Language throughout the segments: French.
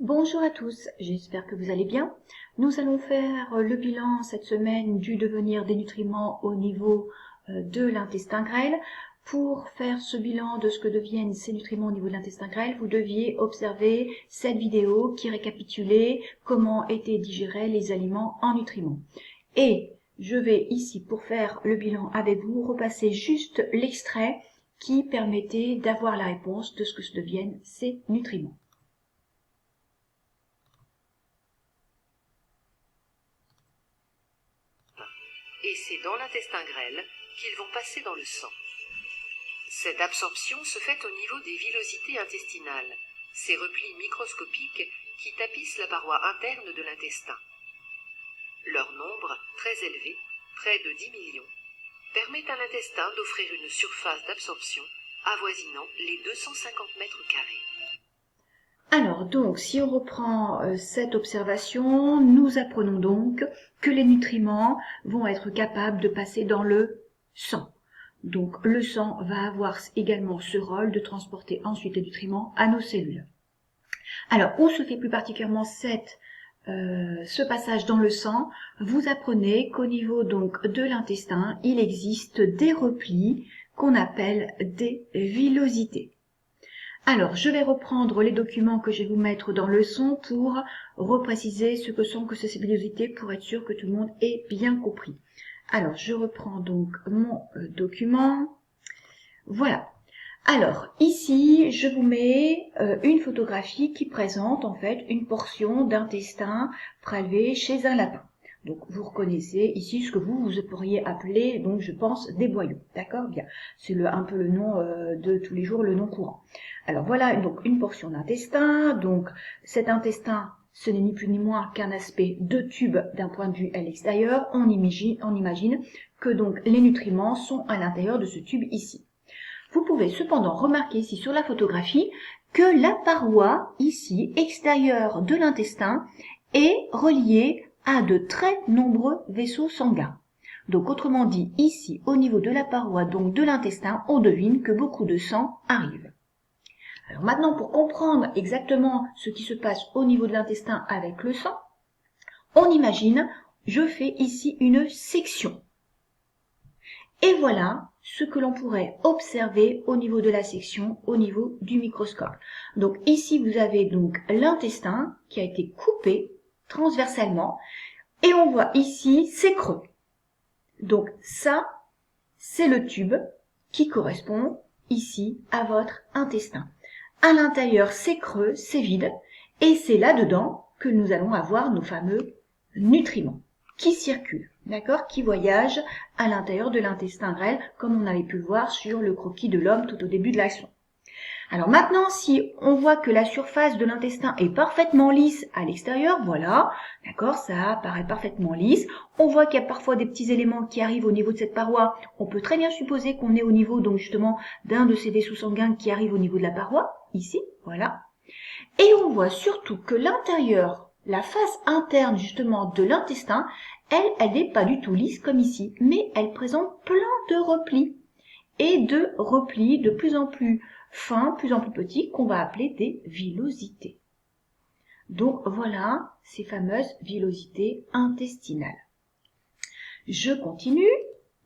Bonjour à tous, j'espère que vous allez bien. Nous allons faire le bilan cette semaine du devenir des nutriments au niveau de l'intestin grêle. Pour faire ce bilan de ce que deviennent ces nutriments au niveau de l'intestin grêle, vous deviez observer cette vidéo qui récapitulait comment étaient digérés les aliments en nutriments. Et je vais ici, pour faire le bilan avec vous, repasser juste l'extrait qui permettait d'avoir la réponse de ce que deviennent ces nutriments. Et c'est dans l'intestin grêle qu'ils vont passer dans le sang. Cette absorption se fait au niveau des villosités intestinales, ces replis microscopiques qui tapissent la paroi interne de l'intestin. Leur nombre, très élevé, près de 10 millions, permet à l'intestin d'offrir une surface d'absorption avoisinant les 250 mètres carrés. Alors donc, si on reprend cette observation, nous apprenons donc que les nutriments vont être capables de passer dans le sang. Donc le sang va avoir également ce rôle de transporter ensuite les nutriments à nos cellules. Alors, où se fait plus particulièrement ce passage dans le sang? Vous apprenez qu'au niveau donc de l'intestin, il existe des replis qu'on appelle des villosités. Alors, je vais reprendre les documents que je vais vous mettre dans le son pour repréciser ce que sont que ces villosités pour être sûr que tout le monde ait bien compris. Alors, je reprends donc mon document. Voilà. Alors, ici, je vous mets une photographie qui présente en fait une portion d'intestin prélevé chez un lapin. Donc, vous reconnaissez ici ce que vous pourriez appeler, donc je pense, des boyaux. D'accord? Bien. C'est un peu le nom de tous les jours, le nom courant. Alors, voilà donc une portion d'intestin. Donc, cet intestin, ce n'est ni plus ni moins qu'un aspect de tube d'un point de vue à l'extérieur. On imagine que donc les nutriments sont à l'intérieur de ce tube ici. Vous pouvez cependant remarquer ici sur la photographie que la paroi ici extérieure de l'intestin est reliée à de très nombreux vaisseaux sanguins. Donc autrement dit, ici au niveau de la paroi donc de l'intestin, on devine que beaucoup de sang arrive. Alors maintenant, pour comprendre exactement ce qui se passe au niveau de l'intestin avec le sang, on imagine, je fais ici une section. Et voilà ce que l'on pourrait observer au niveau de la section, au niveau du microscope. Donc ici, vous avez donc l'intestin qui a été coupé transversalement et on voit ici ces creux. Donc ça, c'est le tube qui correspond ici à votre intestin. À l'intérieur, c'est creux, c'est vide et c'est là-dedans que nous allons avoir nos fameux nutriments qui circulent, d'accord, qui voyagent à l'intérieur de l'intestin grêle, comme on avait pu le voir sur le croquis de l'homme tout au début de la leçon. Alors maintenant, si on voit que la surface de l'intestin est parfaitement lisse à l'extérieur, voilà, d'accord, ça paraît parfaitement lisse. On voit qu'il y a parfois des petits éléments qui arrivent au niveau de cette paroi. On peut très bien supposer qu'on est au niveau, donc justement, d'un de ces vaisseaux sanguins qui arrive au niveau de la paroi, ici, voilà. Et on voit surtout que l'intérieur, la face interne justement de l'intestin, elle n'est pas du tout lisse comme ici, mais elle présente plein de replis et de replis de plus en plus fins, plus en plus petits, qu'on va appeler des villosités. Donc voilà ces fameuses villosités intestinales. Je continue.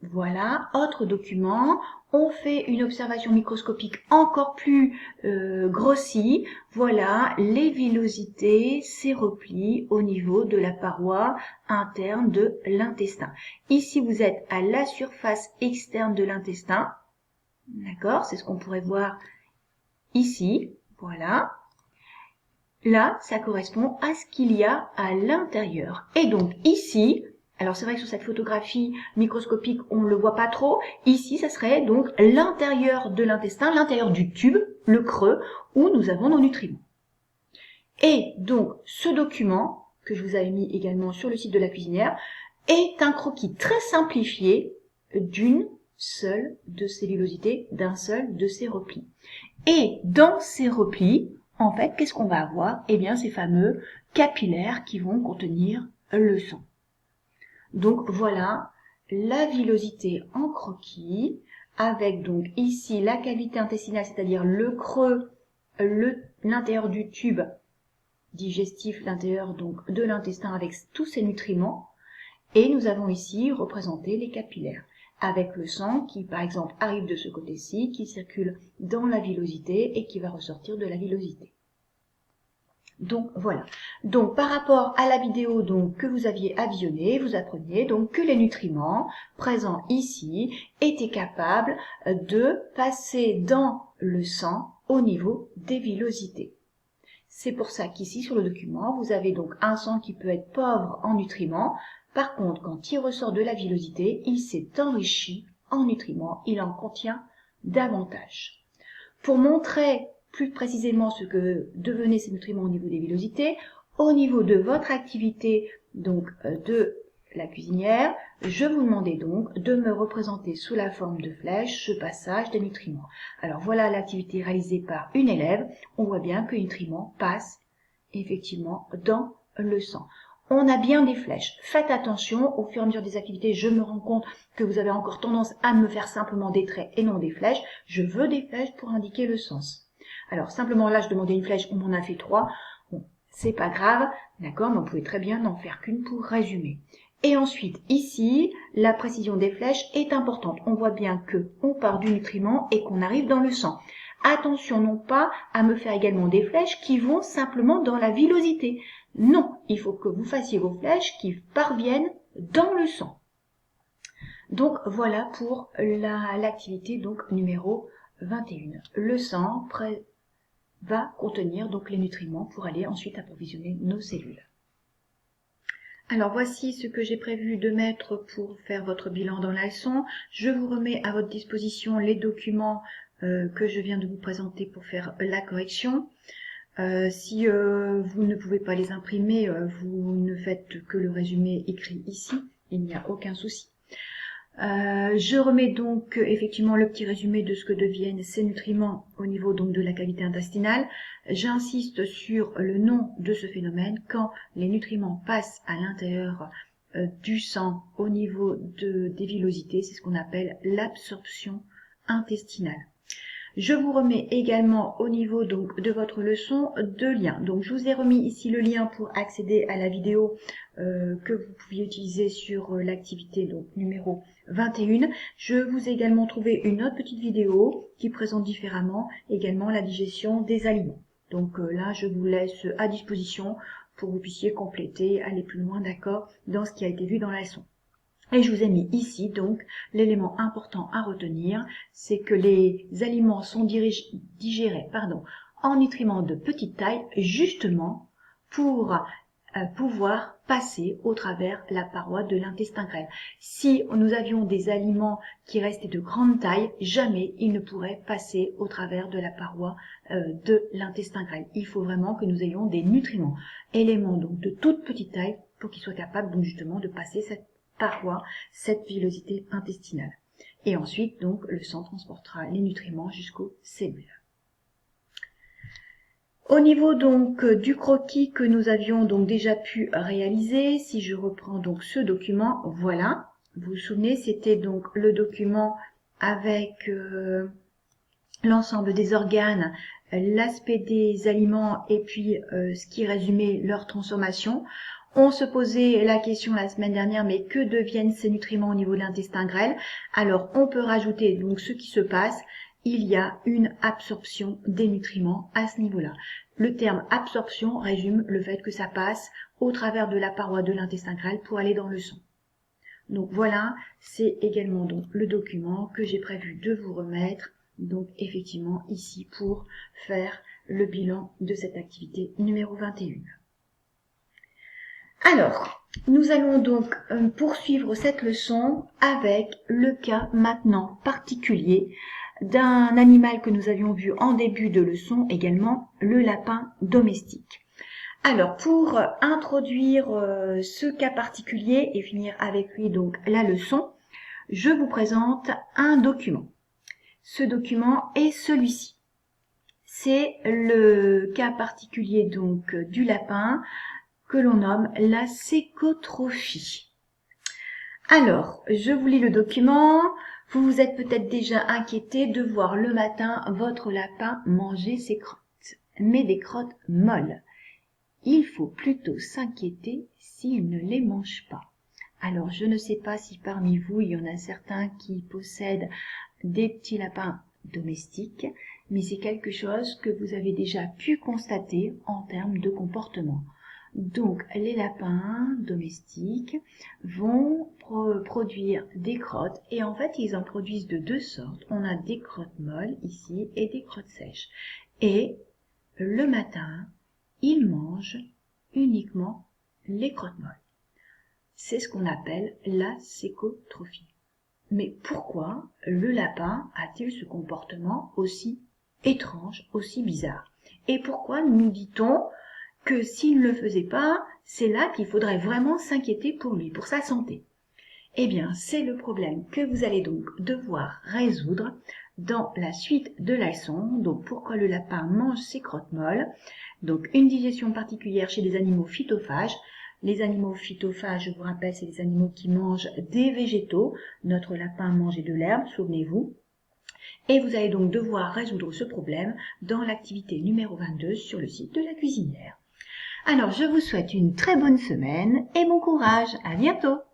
Voilà, autre document. On fait une observation microscopique encore plus grossie. Voilà les villosités, ces replis au niveau de la paroi interne de l'intestin. Ici, vous êtes à la surface externe de l'intestin. D'accord, c'est ce qu'on pourrait voir ici. Voilà. Là, ça correspond à ce qu'il y a à l'intérieur. Et donc ici, alors c'est vrai que sur cette photographie microscopique, on ne le voit pas trop. Ici, ça serait donc l'intérieur de l'intestin, l'intérieur du tube, le creux, où nous avons nos nutriments. Et donc, ce document, que je vous avais mis également sur le site de la cuisinière, est un croquis très simplifié d'une seule de ces villosités, d'un seul de ces replis. Et dans ces replis, en fait, qu'est-ce qu'on va avoir? Eh bien, ces fameux capillaires qui vont contenir le sang. Donc voilà la villosité en croquis, avec donc ici la cavité intestinale, c'est-à-dire le creux, l'intérieur du tube digestif, l'intérieur donc de l'intestin avec tous ces nutriments. Et nous avons ici représenté les capillaires, avec le sang qui, par exemple, arrive de ce côté-ci, qui circule dans la villosité et qui va ressortir de la villosité. Donc voilà. Donc par rapport à la vidéo donc que vous aviez à visionner, vous appreniez donc que les nutriments présents ici étaient capables de passer dans le sang au niveau des villosités. C'est pour ça qu'ici sur le document, vous avez donc un sang qui peut être pauvre en nutriments. Par contre, quand il ressort de la villosité, il s'est enrichi en nutriments, il en contient davantage. Pour montrer plus précisément ce que devenaient ces nutriments au niveau des villosités, au niveau de votre activité donc de la cuisinière, je vous demandais donc de me représenter sous la forme de flèche ce passage des nutriments. Alors voilà l'activité réalisée par une élève. On voit bien que les nutriments passent effectivement dans le sang. On a bien des flèches. Faites attention, au fur et à mesure des activités, je me rends compte que vous avez encore tendance à me faire simplement des traits et non des flèches. Je veux des flèches pour indiquer le sens. Alors simplement là, je demandais une flèche, on m'en a fait 3. Bon, c'est pas grave, d'accord, mais on pouvait très bien n'en faire qu'une pour résumer. Et ensuite, ici, la précision des flèches est importante. On voit bien que on part du nutriment et qu'on arrive dans le sang. Attention non pas à me faire également des flèches qui vont simplement dans la villosité. Non, il faut que vous fassiez vos flèches qui parviennent dans le sang. Donc voilà pour l'activité donc numéro 21. Le sang va contenir donc les nutriments pour aller ensuite approvisionner nos cellules. Alors voici ce que j'ai prévu de mettre pour faire votre bilan dans la leçon. Je vous remets à votre disposition les documents que je viens de vous présenter pour faire la correction. Si vous ne pouvez pas les imprimer, vous ne faites que le résumé écrit ici, il n'y a aucun souci. Je remets donc effectivement le petit résumé de ce que deviennent ces nutriments au niveau donc de la cavité intestinale. J'insiste sur le nom de ce phénomène. Quand les nutriments passent à l'intérieur du sang au niveau des villosités, c'est ce qu'on appelle l'absorption intestinale. Je vous remets également au niveau donc de votre leçon 2 liens. Donc je vous ai remis ici le lien pour accéder à la vidéo que vous pouviez utiliser sur l'activité donc numéro 21. Je vous ai également trouvé une autre petite vidéo qui présente différemment également la digestion des aliments. Donc là je vous laisse à disposition pour que vous puissiez compléter, aller plus loin, d'accord, dans ce qui a été vu dans la leçon. Et je vous ai mis ici donc l'élément important à retenir, c'est que les aliments sont digérés en nutriments de petite taille justement pour pouvoir passer au travers la paroi de l'intestin grêle. Si nous avions des aliments qui restaient de grande taille, jamais ils ne pourraient passer au travers de la paroi de l'intestin grêle. Il faut vraiment que nous ayons des nutriments, éléments donc de toute petite taille pour qu'ils soient capables donc justement de passer cette paroi, cette villosité intestinale. Et ensuite, donc, le sang transportera les nutriments jusqu'aux cellules. Au niveau donc du croquis que nous avions donc déjà pu réaliser, si je reprends donc ce document, voilà. Vous vous souvenez, c'était donc le document avec l'ensemble des organes, l'aspect des aliments et puis ce qui résumait leur transformation. On se posait la question la semaine dernière, mais que deviennent ces nutriments au niveau de l'intestin grêle? Alors, on peut rajouter donc ce qui se passe. Il y a une absorption des nutriments à ce niveau-là. Le terme absorption résume le fait que ça passe au travers de la paroi de l'intestin grêle pour aller dans le sang. Donc voilà, c'est également donc le document que j'ai prévu de vous remettre, donc effectivement ici pour faire le bilan de cette activité numéro 21. Alors, nous allons donc poursuivre cette leçon avec le cas maintenant particulier d'un animal que nous avions vu en début de leçon, également le lapin domestique. Alors, pour introduire ce cas particulier et finir avec lui donc la leçon, je vous présente un document. Ce document est celui-ci. C'est le cas particulier donc du lapin que l'on nomme la sécotrophie. Alors, je vous lis le document. Vous vous êtes peut-être déjà inquiété de voir le matin votre lapin manger ses crottes, mais des crottes molles. il faut plutôt s'inquiéter s'il ne les mange pas. Alors, je ne sais pas si parmi vous, il y en a certains qui possèdent des petits lapins domestiques, mais c'est quelque chose que vous avez déjà pu constater en termes de comportement. Donc, les lapins domestiques vont produire des crottes et en fait, ils en produisent de deux sortes. On a des crottes molles ici et des crottes sèches. Et le matin, ils mangent uniquement les crottes molles. C'est ce qu'on appelle la sécotrophie. Mais pourquoi le lapin a-t-il ce comportement aussi étrange, aussi bizarre? Et pourquoi nous dit-on que s'il ne le faisait pas, c'est là qu'il faudrait vraiment s'inquiéter pour lui, pour sa santé? Eh bien, c'est le problème que vous allez donc devoir résoudre dans la suite de la leçon. Donc, pourquoi le lapin mange ses crottes molles? Donc, une digestion particulière chez les animaux phytophages. Les animaux phytophages, je vous rappelle, c'est les animaux qui mangent des végétaux. Notre lapin mangeait de l'herbe, souvenez-vous. Et vous allez donc devoir résoudre ce problème dans l'activité numéro 22 sur le site de la cuisinière. Alors, je vous souhaite une très bonne semaine et bon courage. À bientôt!